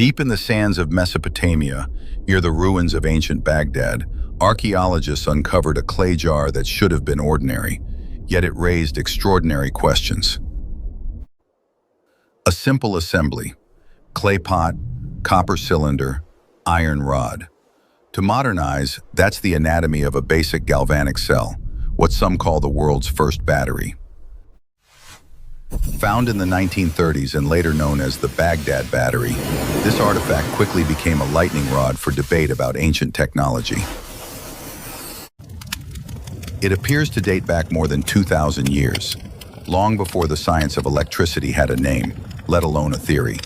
Deep in the sands of Mesopotamia, near the ruins of ancient Baghdad, archaeologists uncovered a clay jar that should have been ordinary, yet it raised extraordinary questions. A simple assembly: clay pot, copper cylinder, iron rod. To modernize, that's the anatomy of a basic galvanic cell, what some call the world's first battery. Found in the 1930s and later known as the Baghdad Battery, this artifact quickly became a lightning rod for debate about ancient technology. It appears to date back more than 2,000 years, long before the science of electricity had a name, let alone a theory.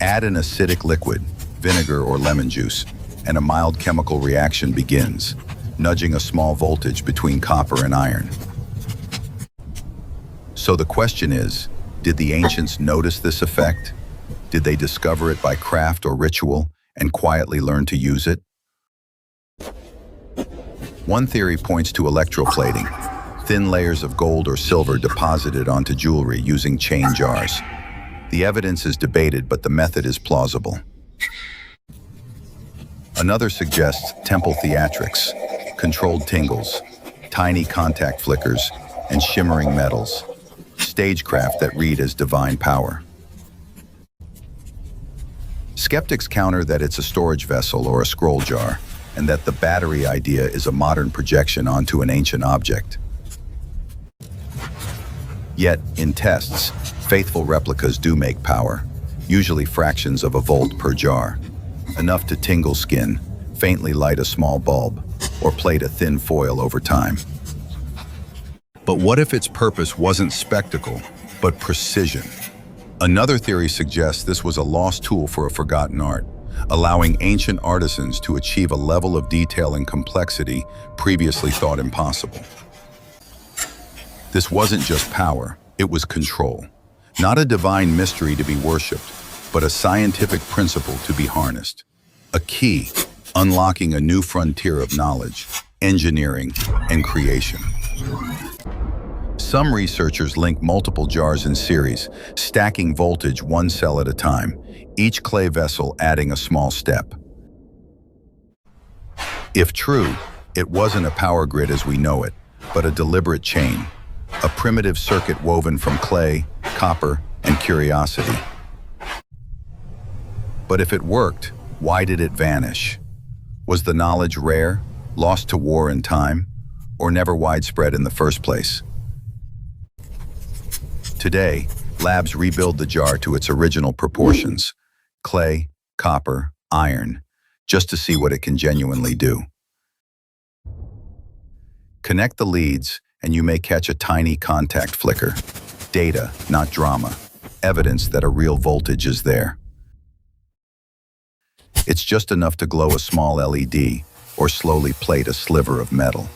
Add an acidic liquid, vinegar or lemon juice, and a mild chemical reaction begins, nudging a small voltage between copper and iron. So the question is, did the ancients notice this effect? Did they discover it by craft or ritual and quietly learn to use it? One theory points to electroplating, thin layers of gold or silver deposited onto jewelry using chain jars. The evidence is debated, but the method is plausible. Another suggests temple theatrics, controlled tingles, tiny contact flickers, and shimmering metals. Stagecraft that read as divine power. Skeptics counter that it's a storage vessel or a scroll jar, and that the battery idea is a modern projection onto an ancient object. Yet, in tests, faithful replicas do make power, usually fractions of a volt per jar, enough to tingle skin, faintly light a small bulb, or plate a thin foil over time. But what if its purpose wasn't spectacle, but precision? Another theory suggests this was a lost tool for a forgotten art, allowing ancient artisans to achieve a level of detail and complexity previously thought impossible. This wasn't just power, it was control. Not a divine mystery to be worshipped, but a scientific principle to be harnessed. A key, unlocking a new frontier of knowledge, engineering, and creation. Some researchers link multiple jars in series, stacking voltage one cell at a time, each clay vessel adding a small step. If true, it wasn't a power grid as we know it, but a deliberate chain, a primitive circuit woven from clay, copper, and curiosity. But if it worked, why did it vanish? Was the knowledge rare, lost to war and time, or never widespread in the first place? Today, labs rebuild the jar to its original proportions: clay, copper, iron, just to see what it can genuinely do. Connect the leads, and you may catch a tiny contact flicker. Data, not drama. Evidence that a real voltage is there. It's just enough to glow a small LED or slowly plate a sliver of metal.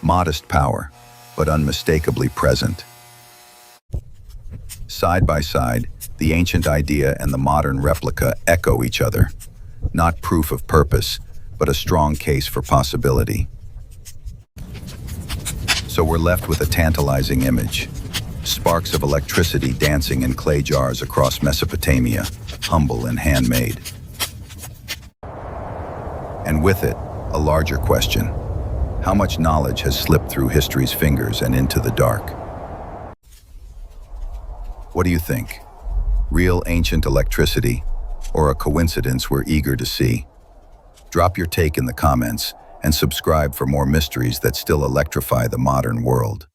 Modest power, but unmistakably present. Side by side, the ancient idea and the modern replica echo each other. Not proof of purpose, but a strong case for possibility. So we're left with a tantalizing image. Sparks of electricity dancing in clay jars across Mesopotamia, humble and handmade. And with it, a larger question. How much knowledge has slipped through history's fingers and into the dark? What do you think? Real ancient electricity, or a coincidence we're eager to see? Drop your take in the comments and subscribe for more mysteries that still electrify the modern world.